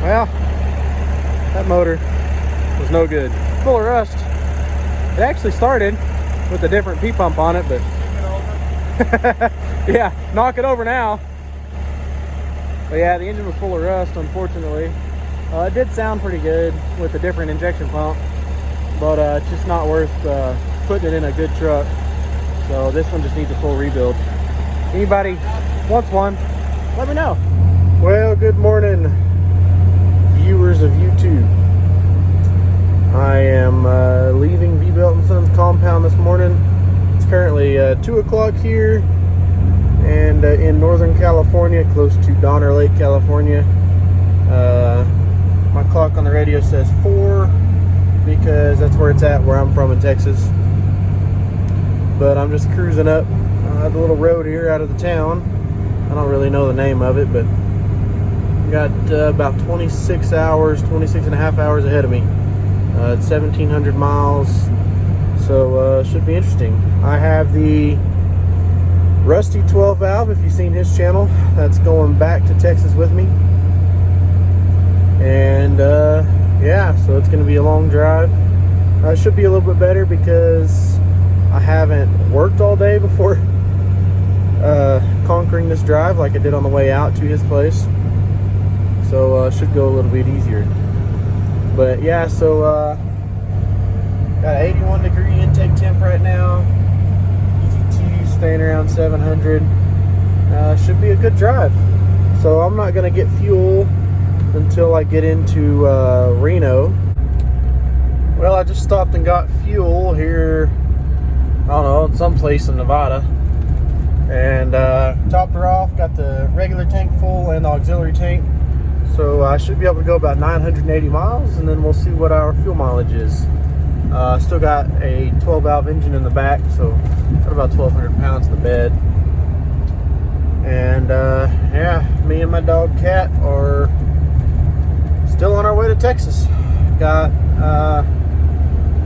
Well, that motor was no good. Full of rust. It actually started with a different P-pump on it, but yeah, knock it over now. But yeah, the engine was full of rust, unfortunately. It did sound pretty good with a different injection pump, but it's just not worth putting it in a good truck. So this one just needs a full rebuild. Anybody wants one, let me know. Well, good morning, viewers of YouTube. I am leaving V-Belt & Sons compound this morning. It's currently 2 o'clock here, and in Northern California, close to Donner Lake, California. My clock on the radio says 4 because that's where it's at, where I'm from in Texas. But I'm just cruising up the little road here out of the town. I don't really know the name of it, but got about 26 and a half hours ahead of me. It's 1,700 miles, so should be interesting. I have the Rusty 12 valve, if you've seen his channel, that's going back to Texas with me. And yeah, so it's going to be a long drive. It should be a little bit better because I haven't worked all day before conquering this drive like I did on the way out to his place. So should go a little bit easier. But yeah, so got 81 degree intake temp right now. ET2 staying around 700. Should be a good drive. So I'm not gonna get fuel until I get into Reno. Well, I just stopped and got fuel here, I don't know, someplace in Nevada, and topped her off, got the regular tank full and the auxiliary tank. So I should be able to go about 980 miles, and then we'll see what our fuel mileage is. Still got a 12 valve engine in the back, so got about 1,200 pounds in the bed. And yeah, me and my dog Cat are still on our way to Texas. Got I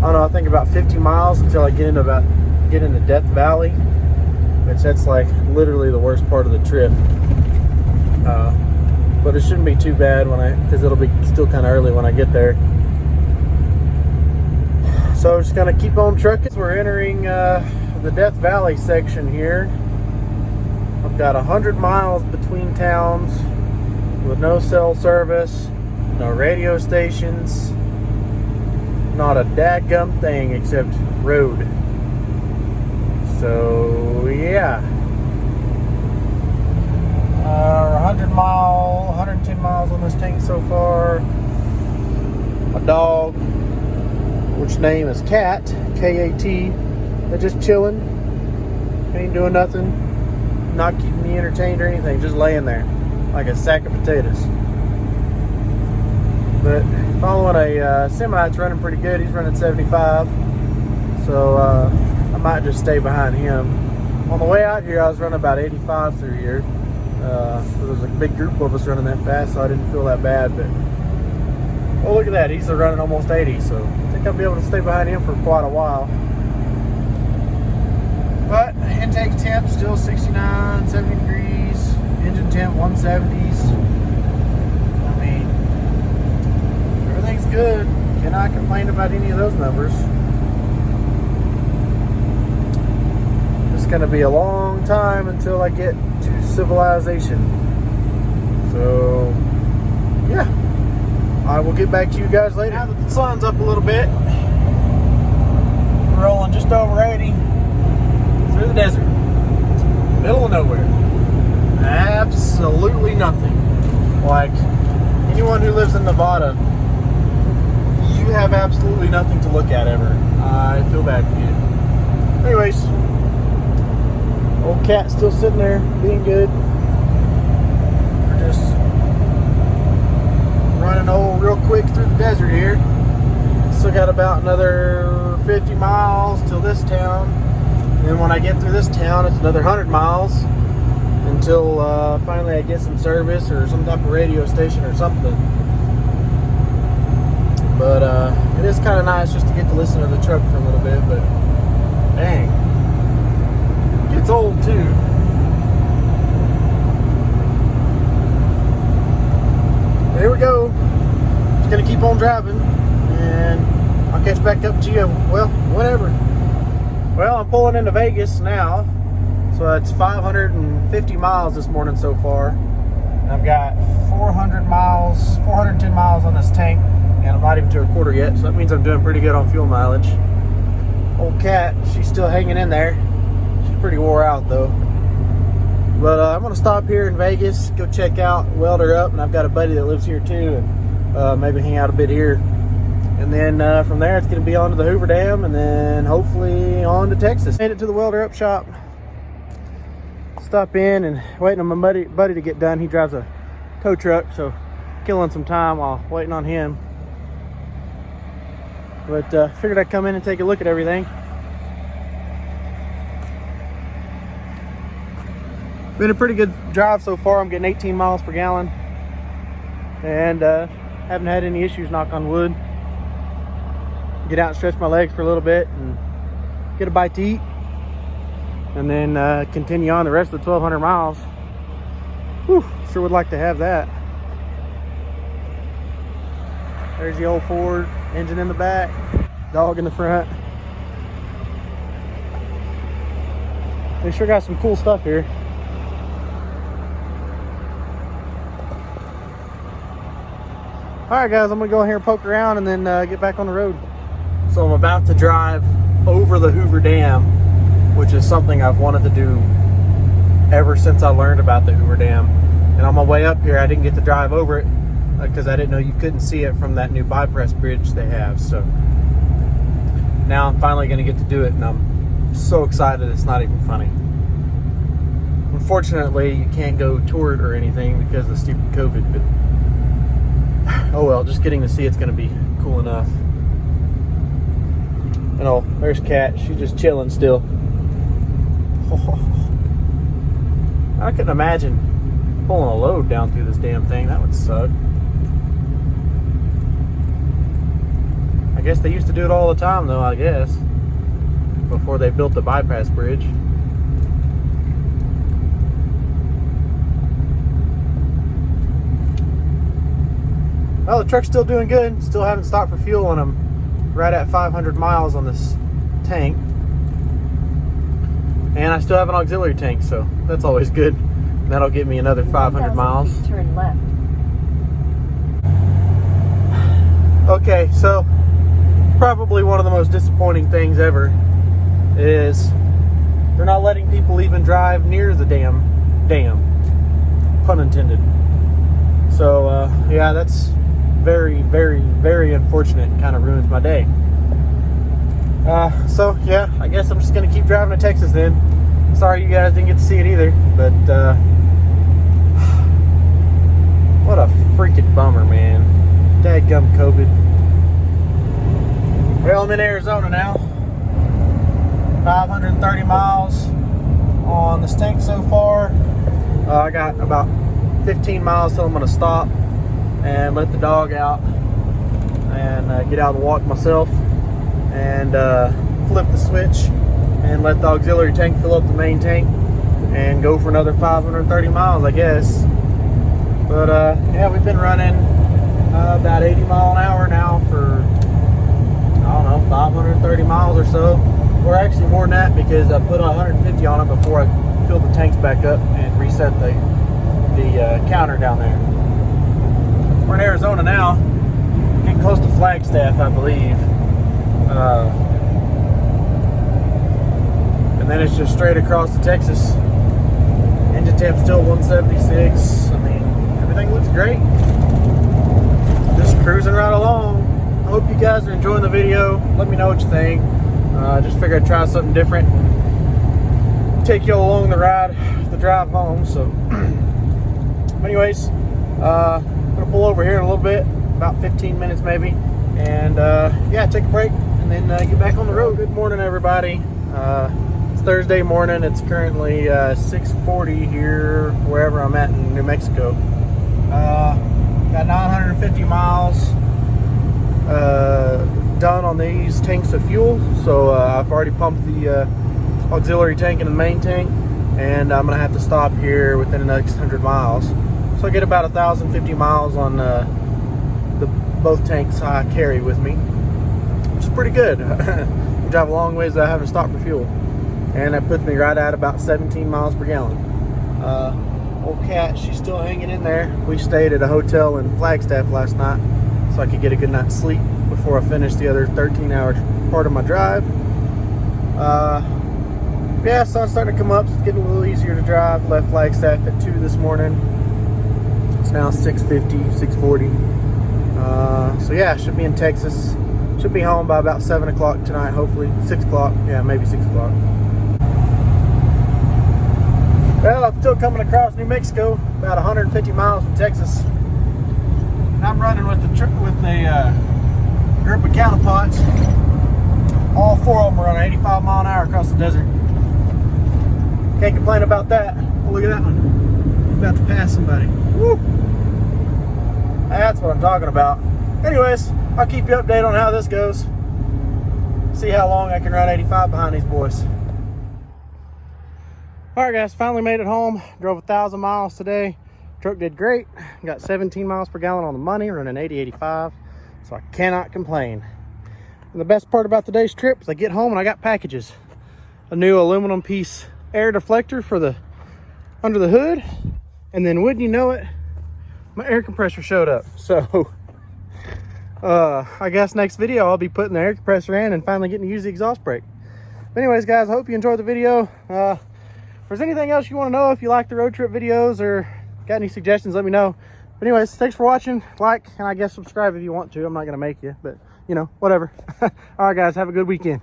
don't know, I think about 50 miles until I get into Death Valley, which that's like literally the worst part of the trip. But it shouldn't be too bad because it'll be still kind of early when I get there. So we're just gonna keep on trucking. We're entering the Death Valley section here. I've got 100 miles between towns with no cell service, no radio stations, not a dadgum thing except road. So yeah, 110 miles on this tank so far. My dog, which name is Cat, K-A-T, they're just chilling, ain't doing nothing, not keeping me entertained or anything, just laying there like a sack of potatoes. But following a semi that's running pretty good. He's running 75, so I might just stay behind him. On the way out here, I was running about 85 through here. There was a big group of us running that fast, so I didn't feel that bad. But oh, look at that, he's running almost 80, so I think I'll be able to stay behind him for quite a while. But intake temp still 69, 70 degrees, engine temp 170s. I mean, everything's good. Cannot complain about any of those numbers. It's going to be a long time until I get to civilization. So yeah, I will get back to you guys later. Now that the sun's up a little bit, we're rolling just over 80 through the desert, middle of nowhere. Absolutely nothing. Like, anyone who lives in Nevada, you have absolutely nothing to look at ever. I feel bad for you. Anyways, old Cat's still sitting there being good. We're just running old real quick through the desert here. Still got about another 50 miles till this town. And then when I get through this town, it's another 100 miles until finally I get some service or some type of radio station or something. But it is kind of nice just to get to listen to the truck for a little bit. But dang, it gets old too. There we go. keep on driving, and I'll catch back up to you, well, whatever. Well, I'm pulling into Vegas now, so it's 550 miles this morning so far. I've got 410 miles on this tank, and I'm not even to a quarter yet, so that means I'm doing pretty good on fuel mileage. Old Cat, she's still hanging in there. She's pretty wore out though. But I'm gonna stop here in Vegas, go check out, weld her up, and I've got a buddy that lives here too, and maybe hang out a bit here. And then from there, it's gonna be on to the Hoover Dam, and then hopefully on to Texas. Made it to the welder up shop. Stop in and waiting on my buddy to get done. He drives a tow truck, so killing some time while waiting on him. But figured I'd come in and take a look at everything. Been a pretty good drive so far. I'm getting 18 miles per gallon, and haven't had any issues, knock on wood. Get out and stretch my legs for a little bit and get a bite to eat, and then continue on the rest of the 1,200 miles. Whew, sure would like to have that. There's the old Ford, engine in the back, dog in the front. They sure got some cool stuff here. Alright guys, I'm gonna go here and poke around and then get back on the road. So I'm about to drive over the Hoover Dam, which is something I've wanted to do ever since I learned about the Hoover Dam. And on my way up here, I didn't get to drive over it because I didn't know you couldn't see it from that new bypass bridge they have. So now I'm finally going to get to do it, and I'm so excited it's not even funny. Unfortunately, you can't go tour it or anything because of the stupid COVID, but oh well, just getting to see it's going to be cool enough. And oh, there's Kat. She's just chilling still. I couldn't imagine pulling a load down through this damn thing. That would suck. I guess they used to do it all the time though, I guess, before they built the bypass bridge. Well, the truck's still doing good. Still haven't stopped for fuel, and I'm right at 500 miles on this tank. And I still have an auxiliary tank, so that's always good. And that'll get me another 500 miles. Turn left. Okay, so probably one of the most disappointing things ever is they're not letting people even drive near the dam, pun intended. So yeah, that's very, very, very unfortunate. Kind of ruins my day. So yeah, I guess I'm just gonna keep driving to Texas then. Sorry you guys didn't get to see it either, but what a freaking bummer, man. Dadgum COVID. Well, I'm in Arizona now. 530 miles on this tank so far. I got about 15 miles till I'm gonna stop and let the dog out and get out and walk myself, and flip the switch and let the auxiliary tank fill up the main tank and go for another 530 miles, I guess. But yeah, we've been running about 80 mile an hour now for, I don't know, 530 miles or so. Or actually more than that, because I put 150 on it before I filled the tanks back up and reset the counter down there. We're in Arizona now, getting close to Flagstaff, I believe. And then it's just straight across to Texas. Engine temp still 176. I mean, everything looks great. Just cruising right along. I hope you guys are enjoying the video. Let me know what you think. Just figured I'd try something different. Take you all along the ride, the drive home. So, anyways, I'm gonna pull over here in a little bit, about 15 minutes maybe, and yeah, take a break and then get back on the road. Good morning, everybody. It's Thursday morning. It's currently 6:40 here, wherever I'm at in New Mexico. Got 950 miles done on these tanks of fuel, so I've already pumped the auxiliary tank and the main tank, and I'm gonna have to stop here within the next 100 miles. So I get about 1,050 miles on the both tanks I carry with me, which is pretty good. We drive a long ways without having to stop for fuel, and that puts me right at about 17 miles per gallon. Old Cat, she's still hanging in there. We stayed at a hotel in Flagstaff last night so I could get a good night's sleep before I finish the other 13-hour part of my drive. Yeah, sun's starting to come up, so it's getting a little easier to drive. Left Flagstaff at 2 this morning. It's now 6:50, 6:40. So yeah, should be in Texas. Should be home by about 7 o'clock tonight, hopefully. 6 o'clock, yeah, maybe 6 o'clock. Well, I'm still coming across New Mexico, about 150 miles from Texas. And I'm running with a group of counterparts. All 4 of them are on 85 mile an hour across the desert. Can't complain about that. Oh, look at that one. About to pass somebody. Woo! That's what I'm talking about. Anyways, I'll keep you updated on how this goes. See how long I can run 85 behind these boys. Alright guys, finally made it home. Drove 1,000 miles today. Truck did great. Got 17 miles per gallon on the money, running 80/85. So I cannot complain. And the best part about today's trip is I get home and I got packages. A new aluminum piece air deflector for the under the hood. And then wouldn't you know it, my air compressor showed up. So I guess next video I'll be putting the air compressor in and finally getting to use the exhaust brake. But anyways guys, I hope you enjoyed the video. If there's anything else you want to know, if you like the road trip videos or got any suggestions, let me know. But anyways, thanks for watching. Like, and I guess subscribe if you want to. I'm not going to make you, but you know, whatever. All right guys, have a good weekend.